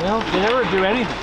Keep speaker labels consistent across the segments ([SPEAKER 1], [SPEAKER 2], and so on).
[SPEAKER 1] Well, they never do anything.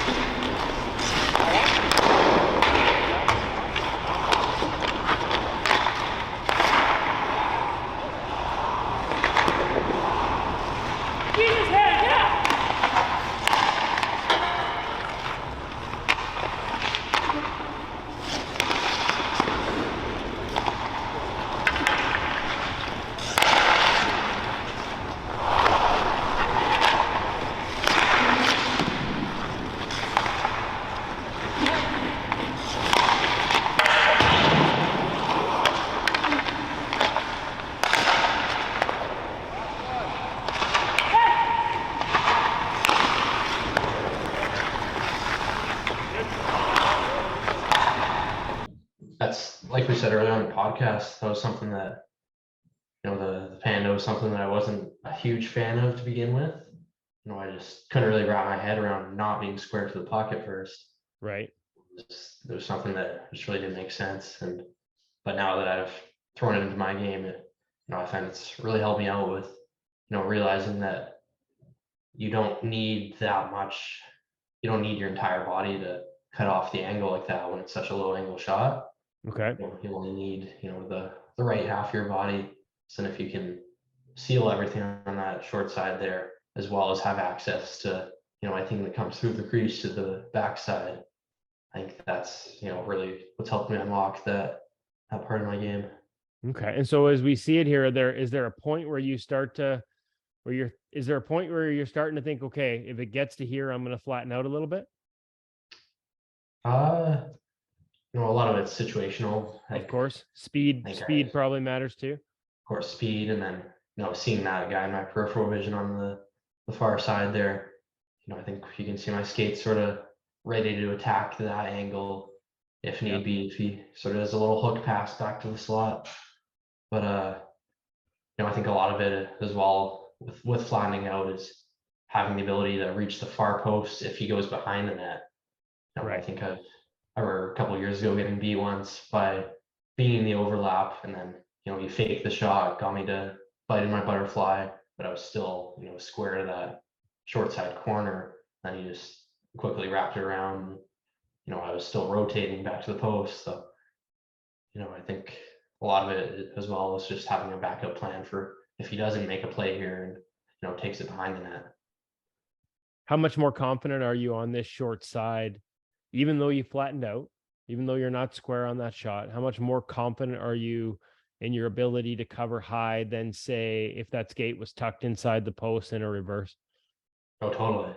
[SPEAKER 2] That's like we said earlier on the podcast. That was something that, the Panda was something that I wasn't a huge fan of to begin with. I just couldn't really wrap my head around not being square to the puck at first.
[SPEAKER 1] Right.
[SPEAKER 2] There was something that just really didn't make sense. But now that I've thrown it into my game, I find it's really helped me out with, realizing that you don't need that much. You don't need your entire body to cut off the angle like that when it's such a low angle shot.
[SPEAKER 1] Okay.
[SPEAKER 2] You only need, the right half of your body. So if you can seal everything on that short side there, as well as have access to, anything that comes through the crease to the backside, I think that's, really what's helped me unlock that part of my game.
[SPEAKER 1] Okay. And so as we see it here, is there a point where you start to, is there a point where you're starting to think, okay, if it gets to here, I'm going to flatten out a little bit?
[SPEAKER 2] A lot of it's situational.
[SPEAKER 1] Of course, speed probably matters too.
[SPEAKER 2] Of course, speed, and then seeing that guy in my peripheral vision on the far side there. I think you can see my skates sort of ready to attack that angle if need be. If he sort of does a little hook pass back to the slot, but I think a lot of it as well with flattening out is having the ability to reach the far post if he goes behind the net.
[SPEAKER 1] Right.
[SPEAKER 2] I think I remember a couple of years ago getting beat once by being in the overlap, and then he faked the shot, got me to bite in my butterfly, but I was still square to that short side corner. Then he just quickly wrapped it around. I was still rotating back to the post. So I think a lot of it as well is just having a backup plan for if he doesn't make a play here and takes it behind the net.
[SPEAKER 1] How much more confident are you on this short side, even though you flattened out, even though you're not square on that shot? How much more confident are you in your ability to cover high than, say, if that skate was tucked inside the post in a reverse?
[SPEAKER 2] Oh, totally.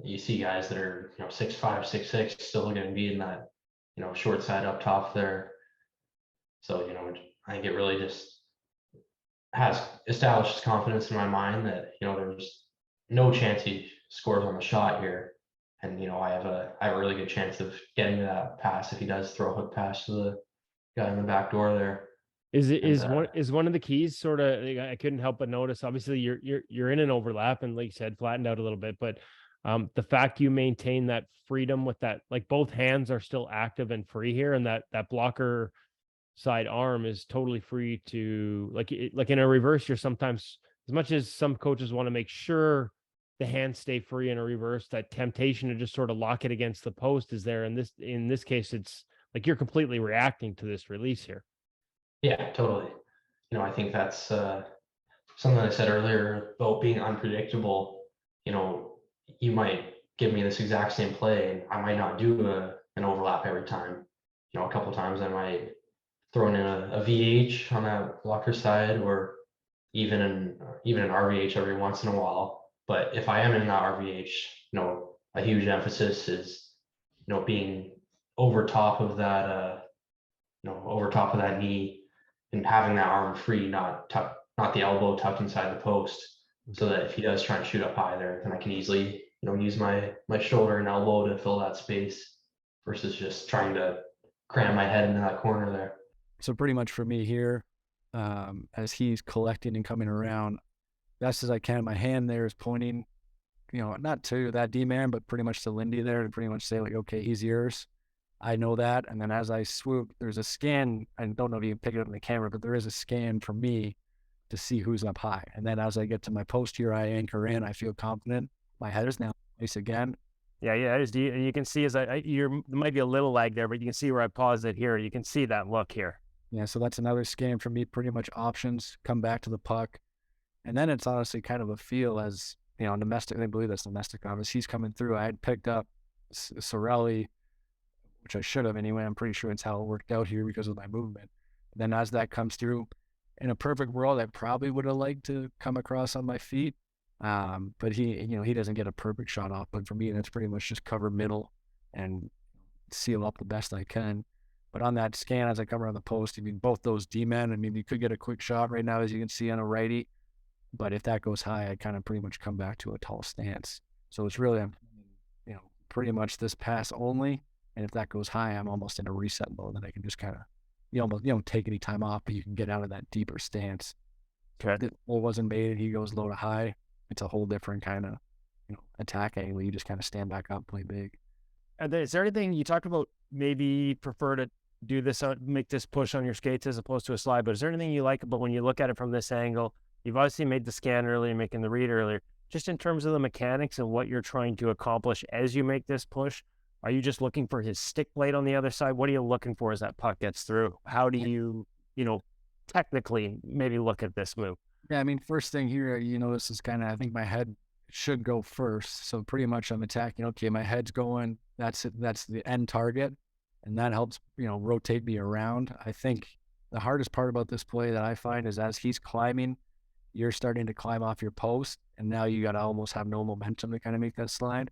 [SPEAKER 2] You see guys that are 6'5", 6'6", still getting beat in that short side up top there. So I think it really just has established confidence in my mind that there's no chance he scores on the shot here, and I have a really good chance of getting that pass if he does throw a hook pass to the guy in the back door there.
[SPEAKER 1] Is one of the keys sort of, I couldn't help but notice, obviously you're in an overlap and, like you said, flattened out a little bit, but the fact you maintain that freedom with that, like both hands are still active and free here, and that blocker side arm is totally free to, like in a reverse, you're sometimes, as much as some coaches want to make sure the hands stay free in a reverse, that temptation to just sort of lock it against the post is there. And in this case, it's like you're completely reacting to this release here.
[SPEAKER 2] Yeah, totally. I think that's something I said earlier about being unpredictable. You might give me this exact same play and I might not do an overlap every time. A couple of times I might throw in a VH on that blocker side, or even an RVH every once in a while. But if I am in that RVH, a huge emphasis is being over top of that knee and having that arm free, not the elbow tucked inside the post, so that if he does try and shoot up high there, then I can easily use my shoulder and elbow to fill that space versus just trying to cram my head into that corner there.
[SPEAKER 3] So pretty much for me here, as he's collecting and coming around, best as I can, my hand there is pointing, not to that D-man, but pretty much to Lindy there to pretty much say, like, okay, he's yours. I know that. And then as I swoop, there's a scan. I don't know if you can pick it up in the camera, but there is a scan for me to see who's up high. And then as I get to my post here, I anchor in, I feel confident. My head is now nice again.
[SPEAKER 1] Yeah, you can see there might be a little lag there, but you can see where I paused it here. You can see that look here.
[SPEAKER 3] Yeah, so that's another scan for me. Pretty much options, come back to the puck, and then it's honestly kind of a feel as domestic. I believe that's domestic office. He's coming through. I had picked up Sorelli, which I should have anyway. I'm pretty sure it's how it worked out here because of my movement. Then as that comes through, in a perfect world, I probably would have liked to come across on my feet. But he doesn't get a perfect shot off. But for me, that's pretty much just cover middle and seal up the best I can. But on that scan, as I come around the post, I mean, both those D-men, I mean, you could get a quick shot right now, as you can see on a righty. But if that goes high, I kind of pretty much come back to a tall stance. So it's really, pretty much this pass only. And if that goes high, I'm almost in a reset mode. Then I can just kind of, you don't take any time off, but you can get out of that deeper stance.
[SPEAKER 1] Okay.
[SPEAKER 3] The hole wasn't made. He goes low to high. It's a whole different kind of, attack angle. You just kind of stand back up, play big.
[SPEAKER 1] Is there anything you talked about? Maybe prefer to do this, make this push on your skates as opposed to a slide. But is there anything you like about when you look at it from this angle? You've obviously made the scan earlier, making the read earlier. Just in terms of the mechanics and what you're trying to accomplish as you make this push, are you just looking for his stick blade on the other side? What are you looking for as that puck gets through? How do you, technically maybe look at this move?
[SPEAKER 3] Yeah, I mean, first thing here, this is kind of, I think my head should go first. So pretty much I'm attacking, okay, my head's going, that's it, that's the end target. And that helps, rotate me around. I think the hardest part about this play that I find is as he's climbing, you're starting to climb off your post. And now you got to almost have no momentum to kind of make that slide.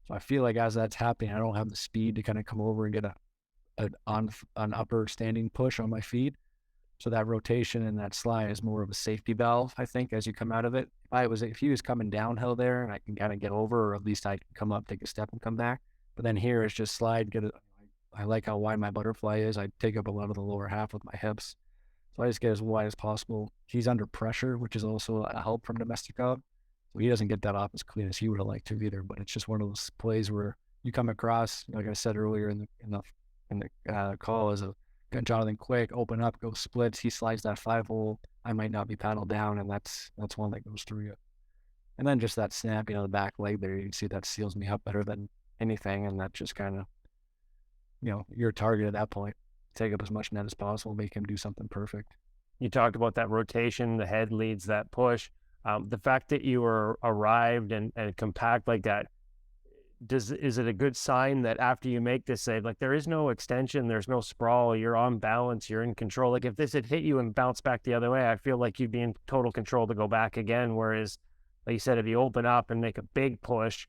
[SPEAKER 3] So I feel like as that's happening, I don't have the speed to kind of come over and get an upper standing push on my feet. So that rotation and that slide is more of a safety valve, I think, as you come out of it. If he was coming downhill there and I can kind of get over, or at least I can come up, take a step and come back. But then here it's just slide, I like how wide my butterfly is. I take up a lot of the lower half with my hips. So I just get as wide as possible. He's under pressure, which is also a help from domestic out. So he doesn't get that off as clean as he would have liked to either. But it's just one of those plays where you come across, like I said earlier in the call, as a Jonathan Quick, open up, go splits. He slides that 5-hole. I might not be paddled down, and that's one that goes through you. And then just that snap, the back leg there, you can see that seals me up better than anything, and that just kind of, your target at that point. Take up as much net as possible, make him do something perfect.
[SPEAKER 1] You talked about that rotation, the head leads that push. The fact that you were arrived and compact like that, is it a good sign that after you make this save, like there is no extension, there's no sprawl, you're on balance, you're in control? Like if this had hit you and bounced back the other way, I feel like you'd be in total control to go back again. Whereas, like you said, if you open up and make a big push,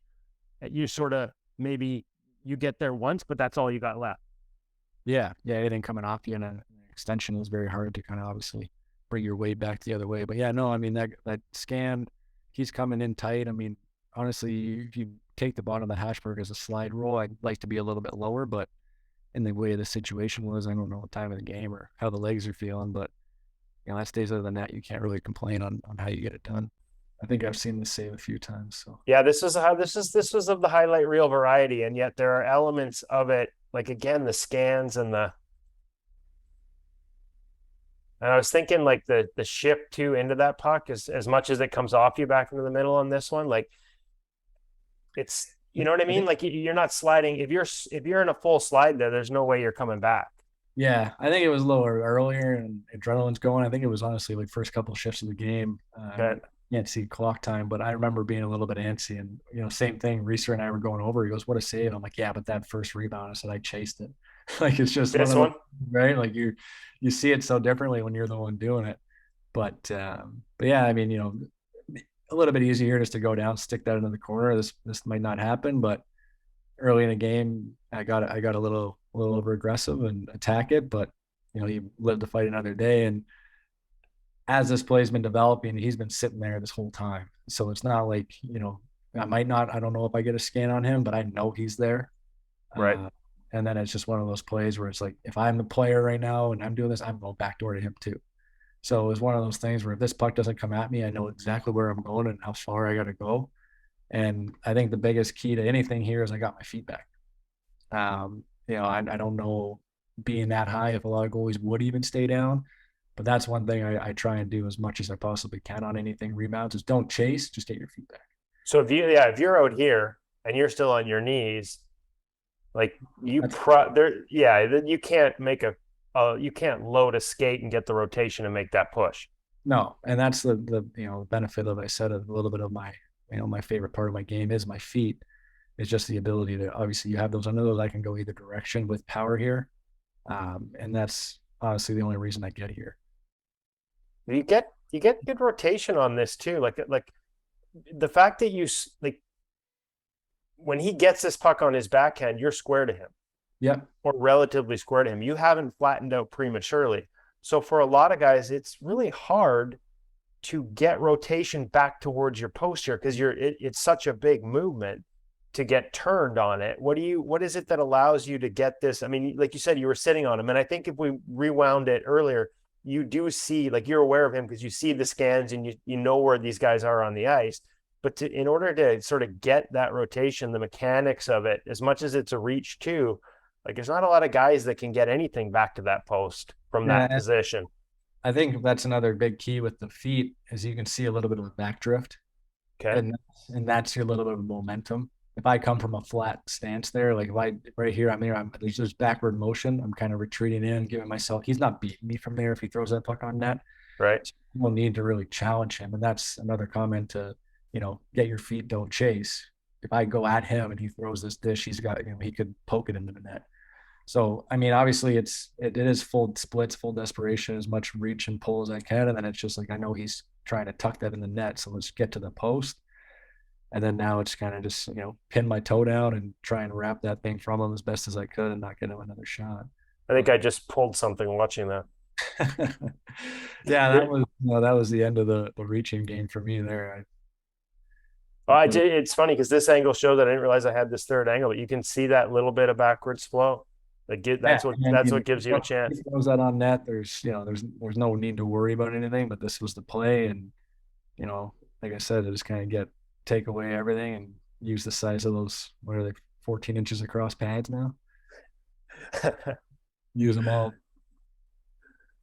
[SPEAKER 1] you sort of, maybe you get there once, but that's all you got left.
[SPEAKER 3] Yeah, anything coming off you in an extension is very hard to kind of obviously bring your weight back the other way. But yeah, no, I mean, that scan, he's coming in tight. I mean, honestly, if you take the bottom of the hashberg as a slide roll, I'd like to be a little bit lower, but in the way the situation was, I don't know what time of the game or how the legs are feeling, but that stays out of the net. You can't really complain on how you get it done. I think I've seen this save a few times. So
[SPEAKER 1] yeah, this was of the highlight reel variety, and yet there are elements of it, like again the scans and I was thinking like the shift too into that puck, as much as it comes off you back into the middle on this one, like it's, you know what I mean? Like you're not sliding. If you're in a full slide there's no way you're coming back.
[SPEAKER 3] Yeah, I think it was lower earlier and adrenaline's going. I think it was honestly like first couple of shifts of the game. Can't see clock time, but I remember being a little bit antsy, and same thing. Reeser and I were going over. He goes, "What a save!" I'm like, "Yeah, but that first rebound," I said, "I chased it." Like it's just
[SPEAKER 1] this one,
[SPEAKER 3] right? Like you see it so differently when you're the one doing it. But yeah, I mean, a little bit easier just to go down, stick that into the corner. This might not happen, but early in the game, I got a little over aggressive and attack it, but you live to fight another day. And as this play's been developing, he's been sitting there this whole time. So it's not like, I don't know if I get a scan on him, but I know he's there.
[SPEAKER 1] Right.
[SPEAKER 3] And then it's just one of those plays where it's like, if I'm the player right now and I'm doing this, I'm going backdoor to him too. So it was one of those things where if this puck doesn't come at me, I know exactly where I'm going and how far I got to go. And I think the biggest key to anything here is I got my feet back. I don't know being that high if a lot of goalies would even stay down. But that's one thing I try and do as much as I possibly can on anything rebounds is don't chase, just get your feet back.
[SPEAKER 1] So if you're out here and you're still on your knees, like then you can't make you can't load a skate and get the rotation and make that push.
[SPEAKER 3] No, and that's the benefit of, I said, a little bit of my my favorite part of my game is my feet. It's just the ability to, obviously you have those under those, I can go either direction with power here, and that's honestly the only reason I get here.
[SPEAKER 1] You get good rotation on this too, like the fact that you like when he gets this puck on his backhand, you're square to him.
[SPEAKER 3] Yeah.
[SPEAKER 1] Or relatively square to him. You haven't flattened out prematurely. So for a lot of guys, it's really hard to get rotation back towards your post here because it's such a big movement to get turned on it. What is it that allows you to get this? I mean, like you said, you were sitting on him. And I think if we rewound it earlier, you do see, like, you're aware of him because you see the scans and you know where these guys are on the ice. But in order to sort of get that rotation, the mechanics of it, as much as it's a reach too, like there's not a lot of guys that can get anything back to that post from that position.
[SPEAKER 3] I think that's another big key with the feet is you can see a little bit of a back drift.
[SPEAKER 1] Okay.
[SPEAKER 3] And that's your little bit of momentum. If I come from a flat stance there, like if I right here, there's just backward motion. I'm kind of retreating in, giving myself, he's not beating me from there if he throws that puck on net.
[SPEAKER 1] Right.
[SPEAKER 3] So we'll need to really challenge him. And that's another comment to, get your feet, don't chase. If I go at him and he throws this dish, he's got, he could poke it into the net. So, I mean, obviously it is full splits, full desperation, as much reach and pull as I can. And then it's just like, I know he's trying to tuck that in the net. So let's get to the post. And then now it's kind of just, pin my toe down and try and wrap that thing from him as best as I could and not get him another shot.
[SPEAKER 1] I think I just pulled something watching that.
[SPEAKER 3] Yeah, that was the end of the reaching game for me there.
[SPEAKER 1] It's funny because this angle showed that I didn't realize I had this third angle, but you can see that little bit of backwards flow. That's what gives you a chance.
[SPEAKER 3] He throws that on net. There's no need to worry about anything, but this was the play, and like I said, I just kind of take away everything and use the size of those, what are they, 14 inches across pads now? Use them all.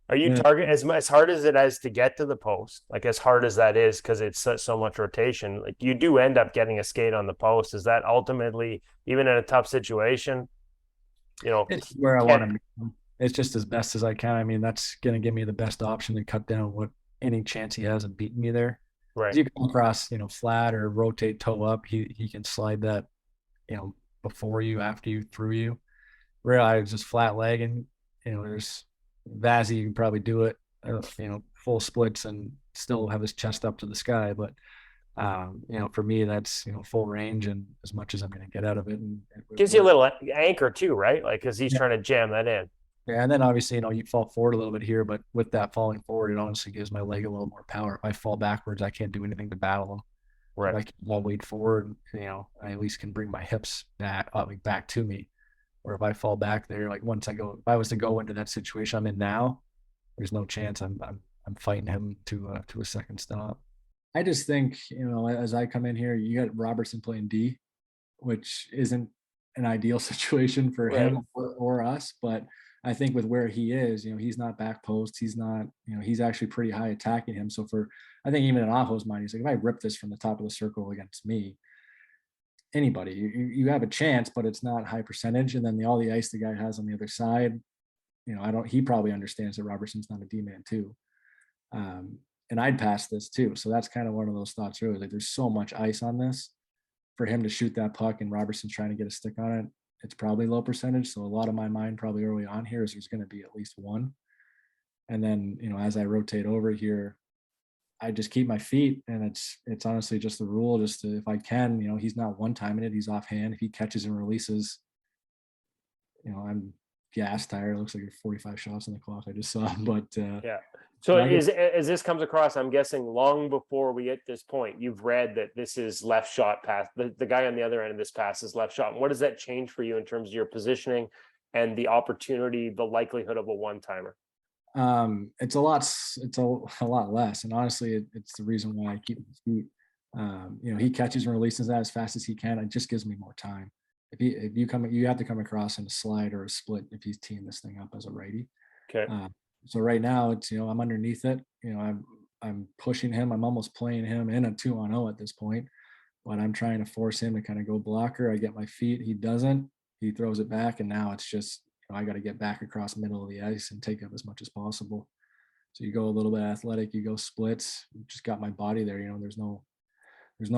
[SPEAKER 1] Are you target as hard as it is to get to the post? Like as hard as that is, because it's so much rotation. Like you do end up getting a skate on the post. Is that ultimately, even in a tough situation,
[SPEAKER 3] it's where I want to be. It's just as best as I can. I mean, that's going to give me the best option to cut down what any chance he has of beating me there.
[SPEAKER 1] Right.
[SPEAKER 3] You come across, flat or rotate toe up. He can slide that, before you, after you, through you. Where I was just flat legging, there's Vazzy, you can probably do it, full splits and still have his chest up to the sky. But, for me, that's, full range and as much as I'm going to get out of it. And
[SPEAKER 1] gives you a little anchor too, right? Like, because he's trying to jam that in.
[SPEAKER 3] Yeah, and then obviously, you fall forward a little bit here, but with that falling forward, it honestly gives my leg a little more power. If I fall backwards, I can't do anything to battle him.
[SPEAKER 1] Right.
[SPEAKER 3] If I can weight forward, I at least can bring my hips back to me. Or if I fall back there, like if I was to go into that situation I'm in now, there's no chance I'm fighting him to a second stop. I just think, as I come in here, you got Robertson playing D, which isn't an ideal situation for him or us, but I think with where he is, he's not back post. He's not, he's actually pretty high attacking him. So I think even in Aho's mind, he's like, if I rip this from the top of the circle against me, anybody, you have a chance, but it's not high percentage. And then all the ice the guy has on the other side, he probably understands that Robertson's not a D-man too. And I'd pass this too. So that's kind of one of those thoughts really, like there's so much ice on this for him to shoot that puck and Robertson's trying to get a stick on it. It's probably low percentage. So a lot of my mind probably early on here is there's going to be at least one. And then, as I rotate over here, I just keep my feet, and it's honestly just the rule. If I can, he's not one timing it. He's offhand. If he catches and releases, I'm gas tired. It looks like 45 shots on the clock I just saw. But
[SPEAKER 1] yeah. So as this comes across, I'm guessing long before we get this point, you've read that this is left shot pass. The guy on the other end of this pass is left shot. And what does that change for you in terms of your positioning and the opportunity, the likelihood of a one-timer?
[SPEAKER 3] It's a lot less. And honestly, it's the reason why I keep his feet. He catches and releases that as fast as he can. It just gives me more time. If you have to come across in a slide or a split if he's teeing this thing up as a righty.
[SPEAKER 1] Okay.
[SPEAKER 3] So right now it's, I'm underneath it. I'm pushing him. I'm almost playing him in a 2-on-0 at this point. but I'm trying to force him to kind of go blocker. I get my feet, he doesn't. He throws it back, and now it's just, I got to get back across the middle of the ice and take up as much as possible. So you go a little bit athletic, you go splits. Just got my body there. There's no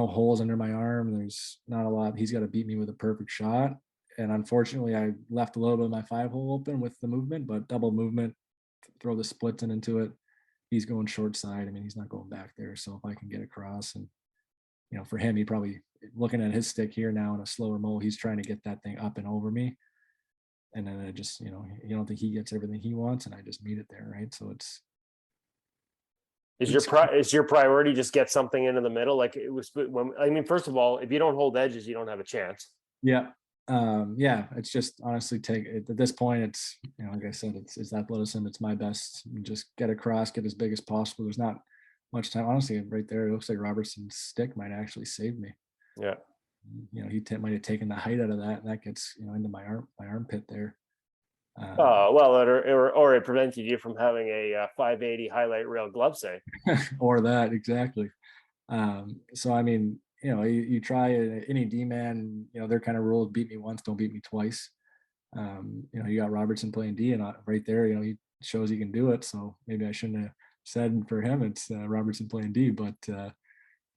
[SPEAKER 3] holes under my arm. There's not a lot. He's got to beat me with a perfect shot. And unfortunately, I left a little bit of my 5-hole open with the movement, but double movement, throw the splits into it. He's going short side. I mean, he's not going back there. So if I can get across, and for him, he probably looking at his stick here now in a slower mo, he's trying to get that thing up and over me. And then I just, you don't think he gets everything he wants, and I just meet it there, right? So it's
[SPEAKER 1] is your priority just get something into the middle? Like it was first of all, if you don't hold edges, you don't have a chance.
[SPEAKER 3] Yeah. It's just honestly at this point, it's, like I said, it's athleticism. It's my best. Just get across, get as big as possible. There's not much time. Honestly, right there, it looks like Robertson's stick might actually save me.
[SPEAKER 1] Yeah.
[SPEAKER 3] He might have taken the height out of that, and that gets, into my armpit there.
[SPEAKER 1] Or it prevented you from having a 580 highlight reel glove save.
[SPEAKER 3] Or that, exactly. So, I mean, you try any D-man, their kind of rules, beat me once, don't beat me twice. You got Robertson playing D, and right there, he shows he can do it. So maybe I shouldn't have said for him it's Robertson playing D, but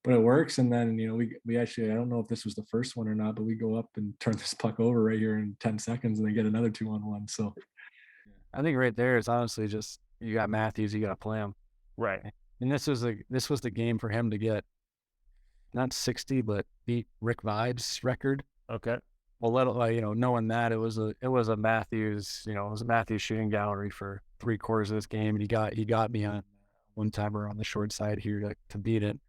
[SPEAKER 3] it works. And then, we actually, I don't know if this was the first one or not, but we go up and turn this puck over right here in 10 seconds and then get another 2-on-1. So I think right there is honestly just, you got Matthews, you got to play him.
[SPEAKER 1] Right.
[SPEAKER 3] And this was the game for him to get not 60, but beat Rick Vibe's record.
[SPEAKER 1] Okay.
[SPEAKER 3] Well, knowing that it was a Matthews, it was a Matthews shooting gallery for 3/4 of this game. And he got me on one timer on the short side here to beat it.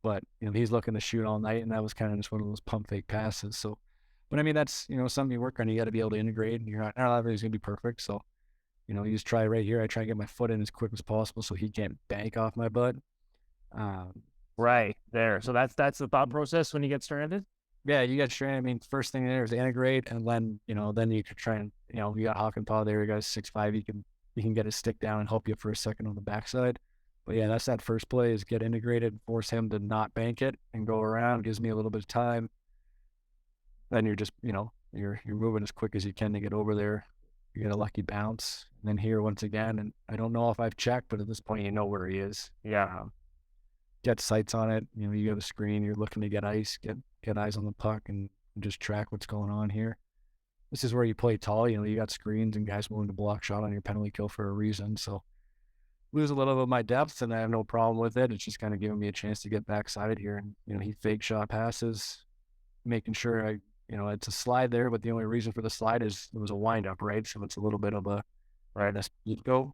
[SPEAKER 3] But, he's looking to shoot all night, and that was kind of just one of those pump fake passes. So, but I mean, that's, something you work on. You got to be able to integrate, and not everything's going to be perfect. So, you just try right here. I try to get my foot in as quick as possible so he can't bank off my butt.
[SPEAKER 1] Right there. So that's the thought process when you get stranded?
[SPEAKER 3] Yeah, you get stranded. I mean, first thing there is integrate, and then, then you could try and, you got Hawkenpaw there, you got 6'5", he can get his stick down and help you for a second on the backside. But yeah, that's that first play, is get integrated, force him to not bank it and go around. Gives me a little bit of time. Then you're just, you're moving as quick as you can to get over there. You get a lucky bounce. And then here once again, and I don't know if I've checked, but at this point, where he is.
[SPEAKER 1] Yeah.
[SPEAKER 3] Get sights on it. You got a screen. You're looking to get ice, get eyes on the puck, and just track what's going on here. This is where you play tall. You got screens and guys willing to block shot on your penalty kill for a reason. So lose a little bit of my depth, and I have no problem with it. It's just kind of giving me a chance to get backside here. And, he fake shot passes, making sure it's a slide there, but the only reason for the slide is it was a windup, right? So it's a little bit of a speed go.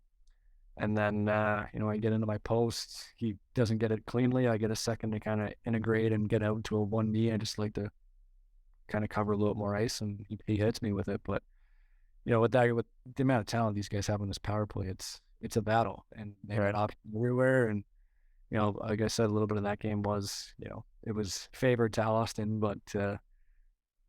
[SPEAKER 3] And then, I get into my post. He doesn't get it cleanly. I get a second to kind of integrate and get out to a 1B. I just like to kind of cover a little more ice, and he hits me with it. But, with the amount of talent these guys have on this power play, it's a battle, and they have options everywhere. And, like I said, a little bit of that game was, it was favored to Austin, but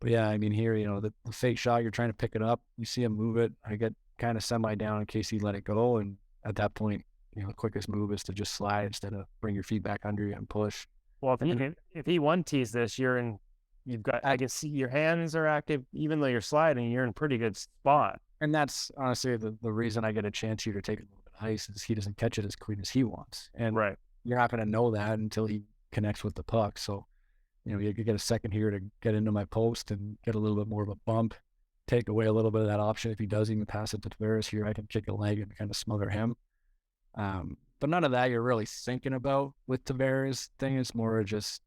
[SPEAKER 3] yeah, I mean, here, the fake shot, you're trying to pick it up. You see him move it. I get kind of semi down in case he let it go. And at that point, the quickest move is to just slide instead of bring your feet back under you and push.
[SPEAKER 1] Well, if he one tees this, I can see your hands are active, even though you're sliding, you're in a pretty good spot.
[SPEAKER 3] And that's honestly the reason I get a chance here to take a little bit of ice is he doesn't catch it as clean as he wants. And you're not going to know that until he connects with the puck. So, you get a second here to get into my post and get a little bit more of a bump, take away a little bit of that option. If he does even pass it to Tavares here, I can kick a leg and kind of smother him. But none of that you're really thinking about with Tavares thing. It's more just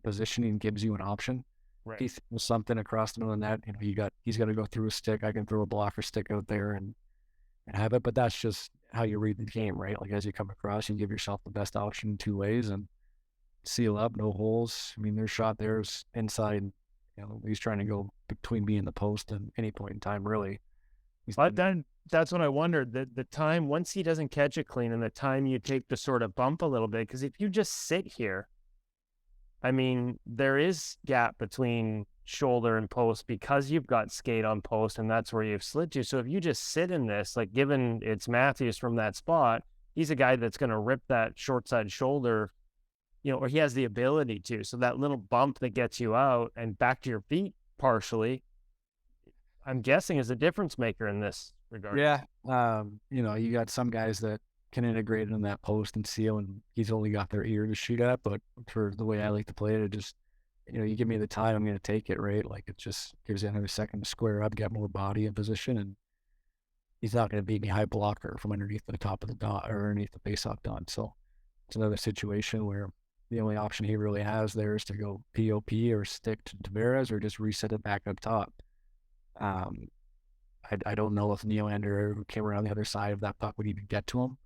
[SPEAKER 3] positioning gives you an option.
[SPEAKER 1] Right.
[SPEAKER 3] He throws something across the middle of the net, he's got to go through a stick. I can throw a blocker stick out there and have it, but that's just how you read the game, right? Like as you come across, you give yourself the best option in two ways and seal up, no holes. I mean, their shot there is inside. He's trying to go between me and the post at any point in time, really.
[SPEAKER 1] But then that's what I wondered, the time, once he doesn't catch it clean and the time you take to sort of bump a little bit, because if you just sit here, I mean, there is gap between shoulder and post because you've got skate on post and that's where you've slid to. So if you just sit in this, like given it's Matthews from that spot, he's a guy that's going to rip that short side shoulder or he has the ability to. So that little bump that gets you out and back to your feet partially, I'm guessing is a difference maker in this regard.
[SPEAKER 3] Yeah. You got some guys that can integrate in that post and seal, and he's only got their ear to shoot at. But for the way I like to play it just, you give me the time, I'm going to take it, right? Like, it just gives you another second to square up, get more body in position, and he's not going to beat me high blocker from underneath the top of the dot or underneath the face-off dot. So it's another situation where the only option he really has there is to go POP or stick to Tavares or just reset it back up top. I don't know if Nylander, who came around the other side of that puck, would even get to him.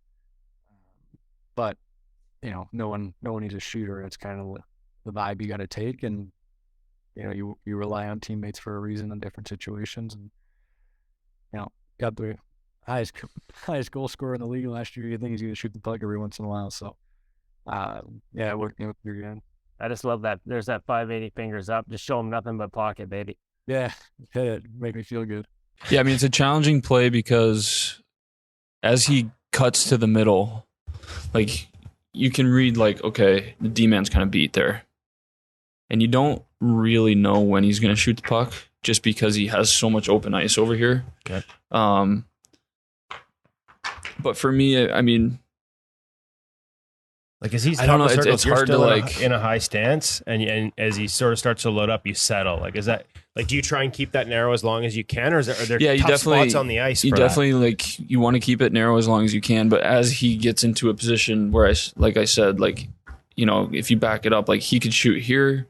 [SPEAKER 3] But, no one is a shooter. It's kind of the vibe you got to take, and you rely on teammates for a reason in different situations. And got the highest goal scorer in the league last year. You think he's going to shoot the puck every once in a while. So, it worked out pretty good.
[SPEAKER 1] I just love that. There's that 580 fingers up. Just show him nothing but pocket, baby.
[SPEAKER 3] Yeah, hit it. Make me feel good.
[SPEAKER 4] Yeah, I mean, it's a challenging play because as he cuts to the middle, like, you can read, like, okay, the D-man's kind of beat there. And you don't really know when he's going to shoot the puck just because he has so much open ice over here.
[SPEAKER 1] Okay.
[SPEAKER 4] But for me, I mean,
[SPEAKER 1] like, as he's
[SPEAKER 4] I don't know,
[SPEAKER 1] circles,
[SPEAKER 4] it's hard to, like,
[SPEAKER 1] in a high stance, and as he sort of starts to load up, you settle. Like, is that, like, do you try and keep that narrow as long as you can, or are there tough spots on the ice?
[SPEAKER 4] You definitely like, you want to keep it narrow as long as you can, but as he gets into a position where like I said, like, if you back it up, like, he could shoot here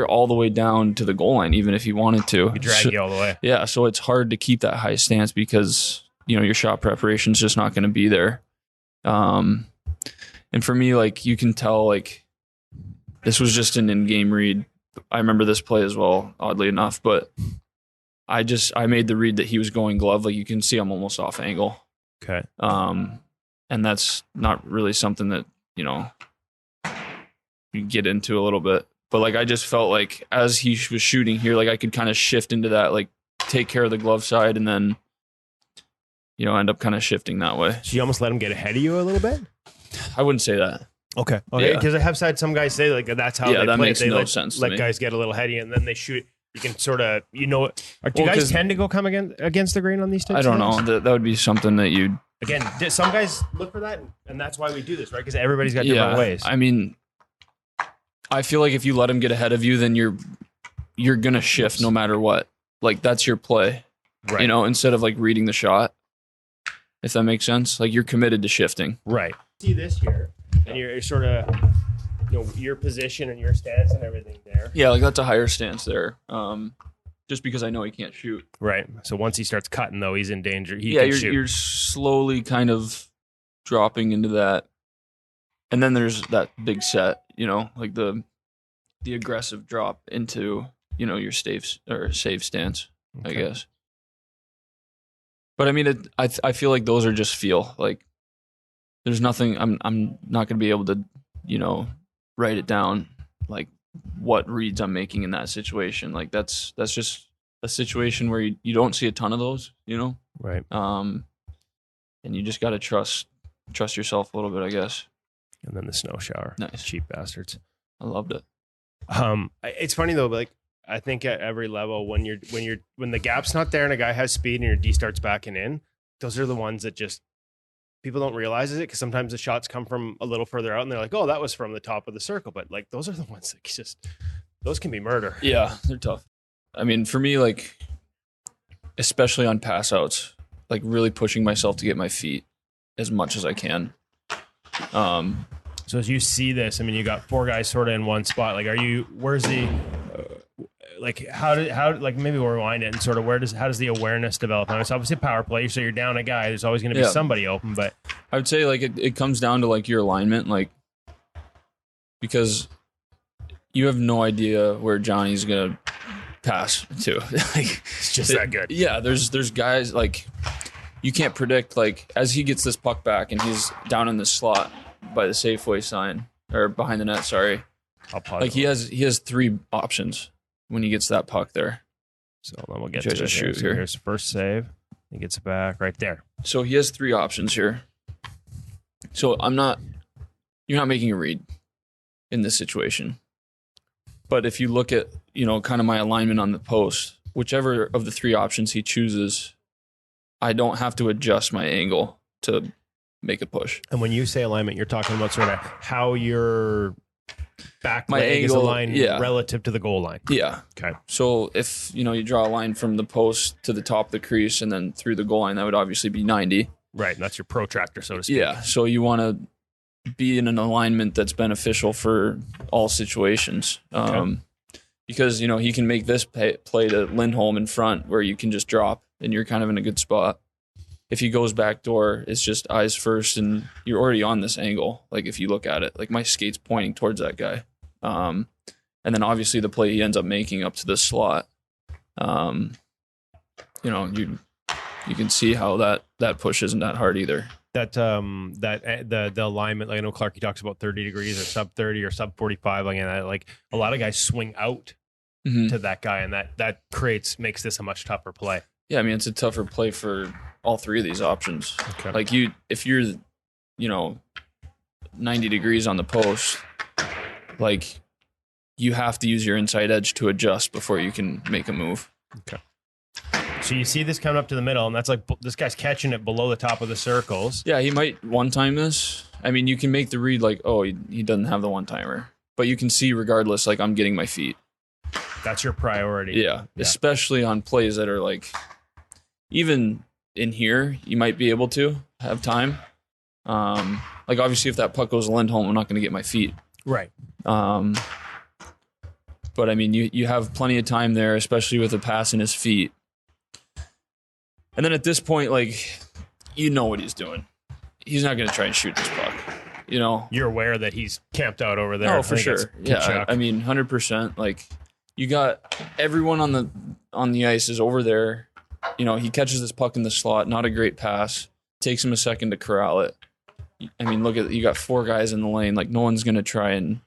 [SPEAKER 4] all the way down to the goal line, even if he wanted to.
[SPEAKER 1] He drag you all the way.
[SPEAKER 4] Yeah, so it's hard to keep that high stance because your shot preparation is just not going to be there. And for me, like, you can tell, like, this was just an in-game read. I remember this play as well, oddly enough, but I made the read that he was going glove. Like, you can see I'm almost off angle.
[SPEAKER 1] Okay.
[SPEAKER 4] And that's not really something that, you get into a little bit. But, like, I just felt like as he was shooting here, like, I could kind of shift into that, like, take care of the glove side and then, end up kind of shifting that way.
[SPEAKER 1] So you almost let him get ahead of you a little bit?
[SPEAKER 4] I wouldn't say that.
[SPEAKER 1] Okay. Because I have had some guys say, like, that's how they
[SPEAKER 4] that
[SPEAKER 1] play.
[SPEAKER 4] Makes
[SPEAKER 1] they
[SPEAKER 4] no sense.
[SPEAKER 1] Let guys get a little heady, and then they shoot. You can sort of, do you guys tend to come against the grain on these types?
[SPEAKER 4] I don't know. That would be something that you'd.
[SPEAKER 1] Again, some guys look for that, and that's why we do this, right? Because everybody's got different ways.
[SPEAKER 4] I mean, I feel like if you let him get ahead of you, then you're gonna shift no matter what. Like, that's your play,
[SPEAKER 1] right?
[SPEAKER 4] Instead of, like, reading the shot, if that makes sense. Like, you're committed to shifting,
[SPEAKER 1] right? See this here, and you're sort of, your position and your stance and everything there.
[SPEAKER 4] Yeah, like, that's a higher stance there. Just because I know he can't shoot.
[SPEAKER 1] Right. So once he starts cutting, though, he's in danger. You're
[SPEAKER 4] slowly kind of dropping into that, and then there's that big set. Like the aggressive drop into your save stance. Okay. I guess. But I mean, I feel like those are just feel. Like, there's nothing. I'm not going to be able to write it down, like, what reads I'm making in that situation. Like, that's just a situation where you don't see a ton of those,
[SPEAKER 1] Right.
[SPEAKER 4] And you just got to trust yourself a little bit, I guess.
[SPEAKER 1] And then the snow shower.
[SPEAKER 4] Nice.
[SPEAKER 1] Cheap bastards.
[SPEAKER 4] I loved it.
[SPEAKER 1] It's funny though, like, I think at every level, when the gap's not there and a guy has speed and your D starts backing in, those are the ones that just people don't realize it, because sometimes the shots come from a little further out and they're like, oh, that was from the top of the circle. But, like, those are the ones that those can be murder.
[SPEAKER 4] Yeah, they're tough. I mean, for me, like, especially on pass outs, like, really pushing myself to get my feet as much as I can.
[SPEAKER 1] So as you see this, I mean, you got four guys sort of in one spot. Like, where's the, like, how maybe we'll rewind it and sort of how does the awareness develop? Now, it's obviously a power play, so you're down a guy. There's always going to be somebody open, but
[SPEAKER 4] I would say, like, it comes down to, like, your alignment, like, because you have no idea where Johnny's going to pass to. Like,
[SPEAKER 1] it's just that good.
[SPEAKER 4] Yeah, there's guys, like, you can't predict, like, as he gets this puck back and he's down in the slot by the Safeway sign, or behind the net, sorry. Like, he has three options when he gets that puck there.
[SPEAKER 1] So then we'll get to it. Shoot here. Here's the first save. He gets it back right there.
[SPEAKER 4] So he has three options here. So you're not making a read. in this situation. But if you look at, kind of my alignment on the post, whichever of the three options he chooses, I don't have to adjust my angle to make a push.
[SPEAKER 5] And when you say alignment, you're talking about sort of how your back
[SPEAKER 4] My
[SPEAKER 5] leg is
[SPEAKER 4] angle,
[SPEAKER 5] aligned relative to the goal line.
[SPEAKER 4] Yeah.
[SPEAKER 5] Okay.
[SPEAKER 4] So if, you draw a line from the post to the top of the crease and then through the goal line, that would obviously be 90.
[SPEAKER 5] Right. And that's your protractor, so to speak.
[SPEAKER 4] Yeah. So you want to be in an alignment that's beneficial for all situations.
[SPEAKER 5] Okay.
[SPEAKER 4] Because, he can make this play to Lindholm in front where you can just drop and you're kind of in a good spot. If he goes back door, it's just eyes first and you're already on this angle. Like if you look at it, like my skate's pointing towards that guy. And then obviously the play he ends up making up to the slot. You can see how that push isn't that hard either.
[SPEAKER 5] The alignment, like I know Clarky talks about 30 degrees or sub 30 or sub 45, like a lot of guys swing out to that guy, and that makes this a much tougher play.
[SPEAKER 4] Yeah, I mean it's a tougher play for all three of these options.
[SPEAKER 5] Okay.
[SPEAKER 4] Like if you're 90 degrees on the post, like you have to use your inside edge to adjust before you can make a move.
[SPEAKER 5] Okay. So you see this coming up to the middle, and that's like this guy's catching it below the top of the circles.
[SPEAKER 4] Yeah, he might one-time this. I mean, you can make the read like, oh, he doesn't have the one-timer. But you can see regardless, like I'm getting my feet.
[SPEAKER 5] That's your priority.
[SPEAKER 4] Yeah, especially on plays that are like, even in here, you might be able to have time. Like obviously if that puck goes to Lindholm, I'm not going to get my feet.
[SPEAKER 5] Right.
[SPEAKER 4] But I mean, you have plenty of time there, especially with a pass in his feet. And then at this point, like, what he's doing. He's not going to try and shoot this puck,
[SPEAKER 5] You're aware that he's camped out over there.
[SPEAKER 4] Oh, for sure. Yeah, I mean, 100%. Like, you got everyone on the ice is over there. He catches this puck in the slot, not a great pass. Takes him a second to corral it. I mean, look at you got four guys in the lane. Like, no one's going to try and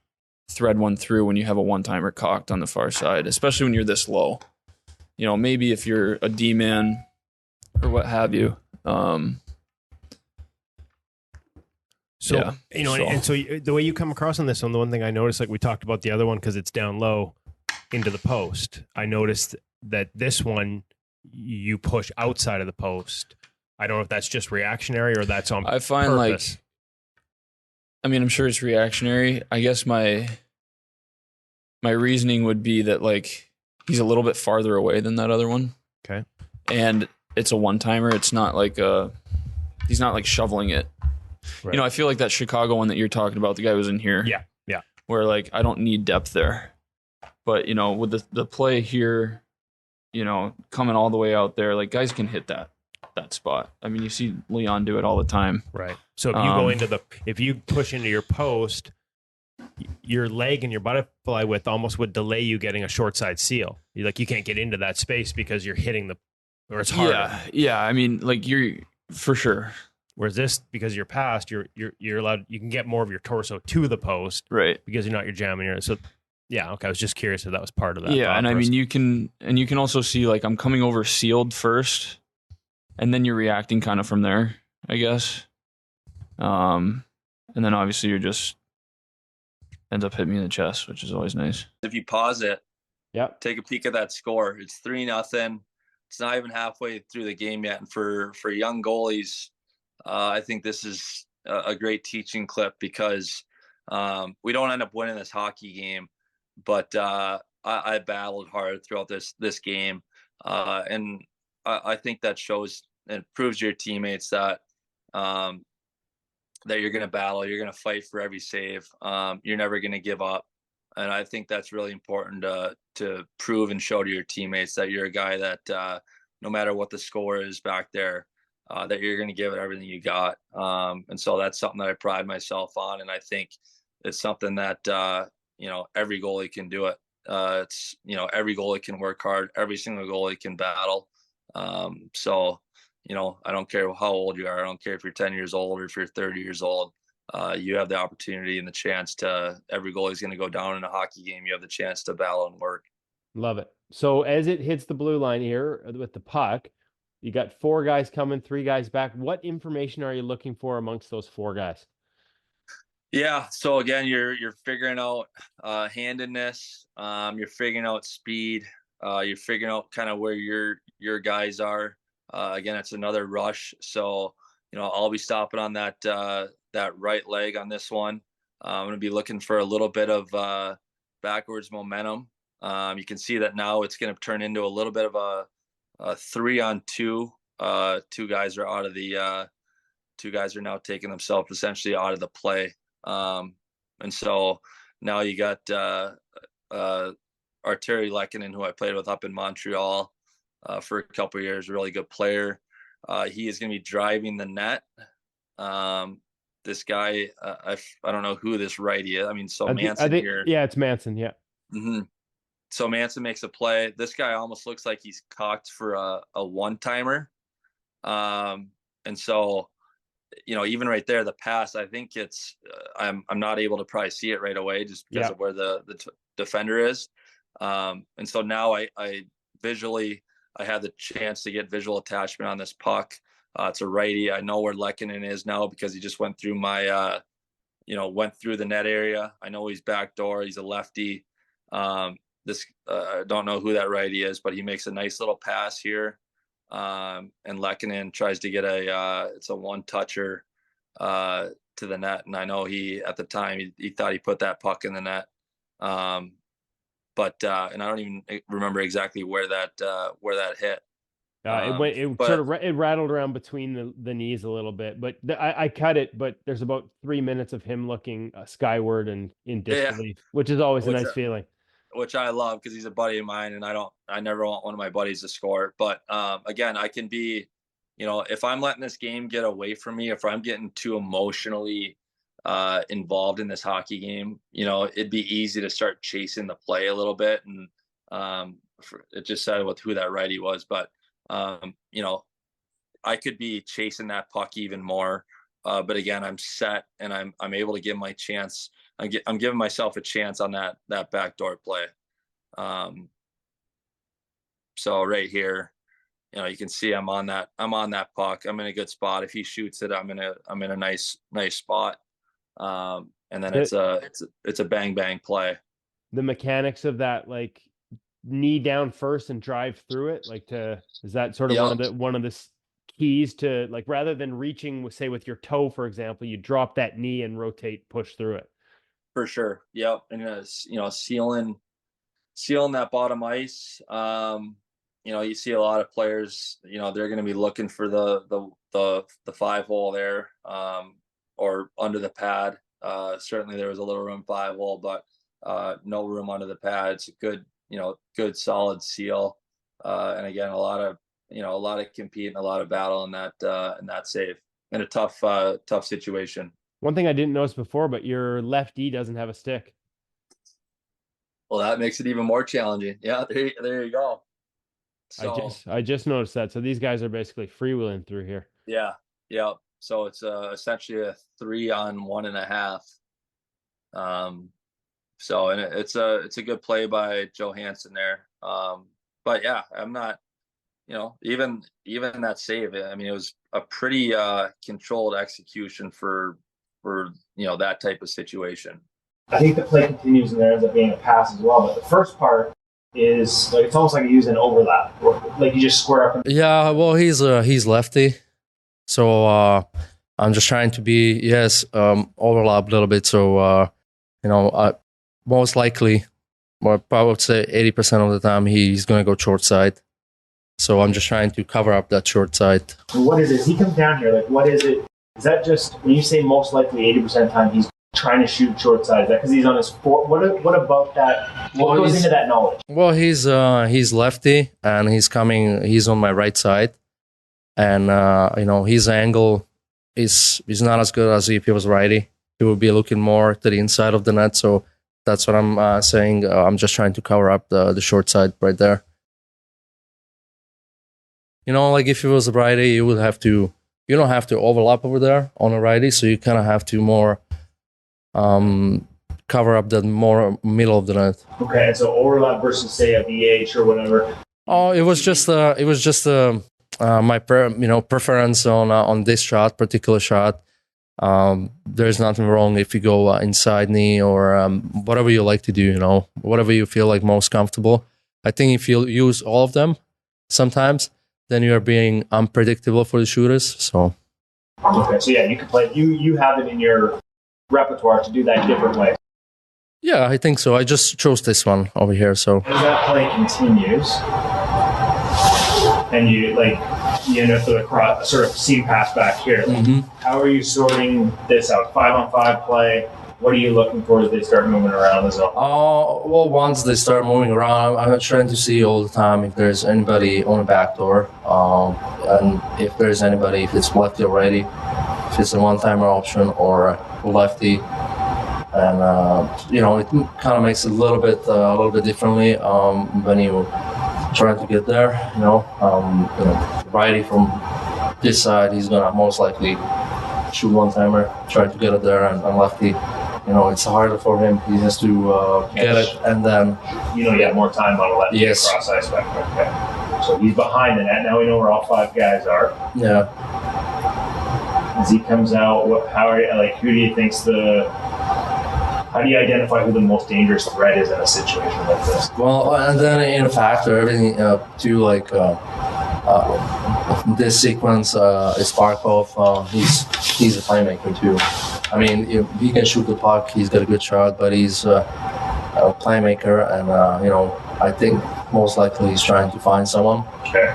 [SPEAKER 4] thread one through when you have a one-timer cocked on the far side, especially when you're this low. Maybe if you're a D-man or what have you. And so
[SPEAKER 5] the way you come across on this one, the one thing I noticed, like we talked about the other one, because it's down low into the post, I noticed that this one you push outside of the post. I don't know if that's just reactionary or that's on
[SPEAKER 4] I find
[SPEAKER 5] purpose.
[SPEAKER 4] I'm sure it's reactionary. I guess my reasoning would be that like he's a little bit farther away than that other one.
[SPEAKER 5] Okay.
[SPEAKER 4] And it's a one-timer. It's not like he's not like shoveling it. Right. I feel like that Chicago one that you're talking about, the guy was in here.
[SPEAKER 5] Yeah.
[SPEAKER 4] Where like I don't need depth there. But with the play here, coming all the way out there, like guys can hit that spot. I mean, you see Leon do it all the time.
[SPEAKER 5] Right. So if you push into your post, your leg and your butterfly width almost would delay you getting a short side seal. You can't get into that space because you're hitting or it's harder.
[SPEAKER 4] Yeah. I mean, like you're for sure.
[SPEAKER 5] Whereas this, because you're past, you're allowed, you can get more of your torso to the post,
[SPEAKER 4] right? Because
[SPEAKER 5] you're not jamming your. So, yeah, okay. I was just curious if that was part of that.
[SPEAKER 4] Yeah, and I mean, you can also see like I'm coming over sealed first, and then you're reacting kind of from there, I guess. And then obviously you're just ends up hitting me in the chest, which is always nice.
[SPEAKER 6] If you pause it, take a peek at that score. It's 3-0. It's not even halfway through the game yet, and for young goalies. I think this is a great teaching clip because we don't end up winning this hockey game, but I battled hard throughout this game, and I think that shows and proves your teammates that that you're going to battle, you're going to fight for every save, you're never going to give up, and I think that's really important to prove and show to your teammates that you're a guy that no matter what the score is back there. That you're going to give it everything you got. And so that's something that I pride myself on. And I think it's something that, every goalie can do it. It's, every goalie can work hard. Every single goalie can battle. So, I don't care how old you are. I don't care if you're 10 years old or if you're 30 years old. You have the opportunity and the chance every goalie is going to go down in a hockey game. You have the chance to battle and work.
[SPEAKER 1] Love it. So as it hits the blue line here with the puck, you got 4 guys coming, 3 guys back. What information are you looking for amongst those 4 guys?
[SPEAKER 6] Yeah. So again, you're figuring out handedness. You're figuring out speed. You're figuring out kind of where your guys are. Again, it's another rush. So I'll be stopping on that right leg on this one. I'm going to be looking for a little bit of backwards momentum. You can see that now it's going to turn into a little bit of a 3-on-2. Two guys are out of the. Two guys are now taking themselves essentially out of the play. And so now you got Arturi Lehkonen, who I played with up in Montreal for a couple of years, really good player. He is going to be driving the net. This guy, I don't know who this righty is. I mean, so Manson here.
[SPEAKER 1] Yeah, it's Manson. Yeah.
[SPEAKER 6] Mm-hmm. So Manson makes a play. This guy almost looks like he's cocked for a one-timer. And so, even right there, the pass, I think it's, I'm not able to probably see it right away just because of where the defender is. And so now I visually, I had the chance to get visual attachment on this puck. It's a righty. I know where Lehkonen is now because he just went through went through the net area. I know he's backdoor. He's a lefty. I don't know who that righty is, but he makes a nice little pass here. And Lehkonen tries to get it's a one-toucher to the net, and I know at the time he thought he put that puck in the net, but and I don't even remember exactly where that hit.
[SPEAKER 1] It rattled around between the knees a little bit, but I cut it. But there's about 3 minutes of him looking skyward and in disbelief, which is always a nice feeling.
[SPEAKER 6] Which I love because he's a buddy of mine, and I never want one of my buddies to score. But again, I can be, if I'm letting this game get away from me, if I'm getting too emotionally involved in this hockey game, it'd be easy to start chasing the play a little bit. And it just said with who that righty was, but I could be chasing that puck even more. But again, I'm set and I'm able to give my chance. I'm giving myself a chance on that backdoor play. So right here, you can see I'm on that puck. I'm in a good spot. If he shoots it, I'm in a nice spot. And then it's a bang bang play.
[SPEAKER 1] The mechanics of that, like knee down first and drive through it, is that sort of one of the keys to, like, rather than reaching, say with your toe, for example, you drop that knee and rotate, push through it.
[SPEAKER 6] For sure. Yep. And sealing that bottom ice. You see a lot of players, they're going to be looking for the 5-hole there, or under the pad. Certainly there was a little room 5-hole, but no room under the pad. It's a good solid seal. And again, a lot of compete and a lot of battle in that save in a tough situation.
[SPEAKER 1] One thing I didn't notice before, but your lefty doesn't have a stick.
[SPEAKER 6] Well, that makes it even more challenging. Yeah, there you go. So,
[SPEAKER 1] I just noticed that. So these guys are basically freewheeling through here.
[SPEAKER 6] Yeah. So it's essentially a 3-on-1.5. So and it's a good play by Johansson there. But yeah, I'm not. Even that save. I mean, it was a pretty controlled execution for that type of situation.
[SPEAKER 7] I think the play continues and there ends up being a pass as well. But the first part is it's almost like you use an overlap, like you just square up.
[SPEAKER 8] Yeah, well, he's lefty, so I'm just trying to be overlap a little bit. So most likely, I would say 80% of the time he's going to go short side. So I'm just trying to cover up that short side.
[SPEAKER 7] What is it? He comes down here. Like, what is it? Is that just when you say most likely 80% of the time he's trying to shoot short side? Is that because he's on his what about that? What goes into that knowledge?
[SPEAKER 8] Well, he's lefty and he's on my right side, and his angle is not as good as if he was righty. He would be looking more to the inside of the net. So that's what I'm saying. I'm just trying to cover up the short side right there. Like if it was a righty, you don't have to overlap over there on a righty, so you kind of have to more cover up the more middle of the net.
[SPEAKER 7] Okay, so overlap versus say a VH or whatever.
[SPEAKER 8] Oh, it was just my preference on this particular shot. There's nothing wrong if you go inside knee or whatever you like to do, you know, whatever you feel like most comfortable. I think if you use all of them sometimes, then you are being unpredictable for the shooters. So
[SPEAKER 7] okay, so yeah, you can play. You have it in your repertoire to do that different way.
[SPEAKER 8] yeah, I think so. I just chose this one over here. So
[SPEAKER 7] As that play continues, and you end up with a sort of seam pass back here. How are you sorting this out? 5-on-5 play. What are you looking for as they start moving around the zone?
[SPEAKER 8] well, once they start moving around, I'm trying to see all the time if there's anybody on the back door, and if there's anybody, if it's lefty already, if it's a one-timer option or lefty. And you know, it kind of makes it a little bit differently when you trying to get there. You know, righty from this side, he's gonna most likely shoot one-timer, try to get it there, and lefty, you know, it's harder for him. He has to get it, and then
[SPEAKER 7] you have more time on the left.
[SPEAKER 8] Yes.
[SPEAKER 7] Cross ice back. Okay. So he's behind the net. Now we know where all 5 guys are.
[SPEAKER 8] yeah.
[SPEAKER 7] As he comes out, who do you think's how do you identify who the most dangerous threat is in a situation like this?
[SPEAKER 8] Well, and then in a factor, everything too, like this sequence is Sparkov. He's a playmaker too. I mean, he can shoot the puck. He's got a good shot, but he's a playmaker, and you know, I think most likely he's trying to find someone.
[SPEAKER 7] Okay.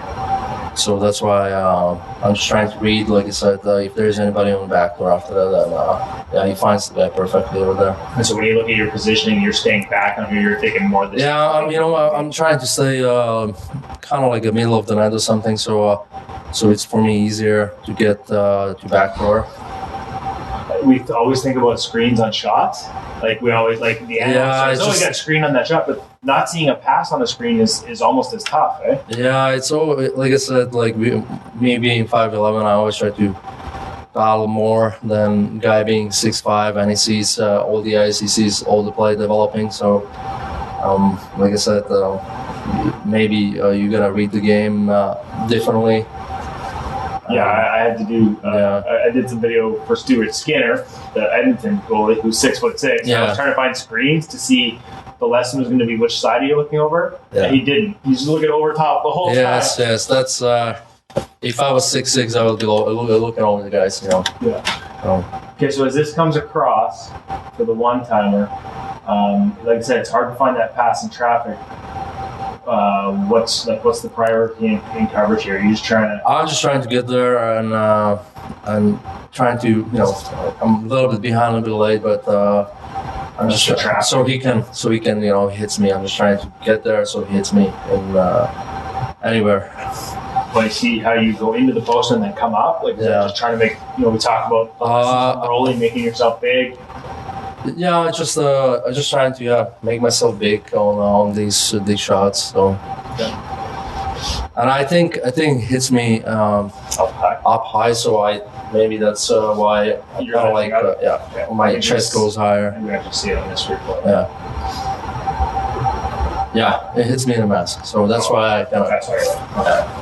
[SPEAKER 8] So that's why I'm just trying to read, like I said, if there's anybody on the back door after that, then yeah, he finds the guy perfectly over there.
[SPEAKER 7] And so when you look at your positioning, you're staying back on here, you're thinking more this.
[SPEAKER 8] Yeah, you know, I'm trying to stay kind of like the middle of the net or something, so it's for me easier to get to back door.
[SPEAKER 7] We always think about screens on shots. Like we always the analysts always got a screen on that shot, but not seeing a pass on a screen is almost as tough, eh?
[SPEAKER 8] Yeah, it's all like I said, like me being 5'11", I always try to battle more than guy being 6'5", and he sees all the ice, he sees all the play developing. So, like I said, maybe you gotta read the game differently.
[SPEAKER 7] Yeah, I had to do. I did some video for Stuart Skinner, the Edmonton goalie, who's 6'6".
[SPEAKER 8] Yeah.
[SPEAKER 7] I was trying to find screens to see the lesson was going to be which side are you looking over.
[SPEAKER 8] Yeah.
[SPEAKER 7] And he didn't. He's just looking over top the whole time.
[SPEAKER 8] Yes, that's. If I was 6'6", I would be looking over the guys. You know.
[SPEAKER 7] Yeah. Okay, so as this comes across for the one-timer, like I said, it's hard to find that pass in traffic. What's the priority in coverage here? Are you just trying to?
[SPEAKER 8] I'm just trying to get there and trying to, you know, I'm a little bit behind, a little bit late, but I'm just so he can, you know, he hits me. I'm just trying to get there so he hits me in anywhere.
[SPEAKER 7] Well, I see how you go into the post and then come up. Like, is that just trying to make, you know, we talk about rolling, making yourself big.
[SPEAKER 8] Yeah, I just trying to make myself big on these shots. So, and I think hits me up high. So maybe that's why I kind of like my chest goes higher.
[SPEAKER 7] You actually see it on this replay.
[SPEAKER 8] Yeah, it hits me in the mask. So that's why I kind of.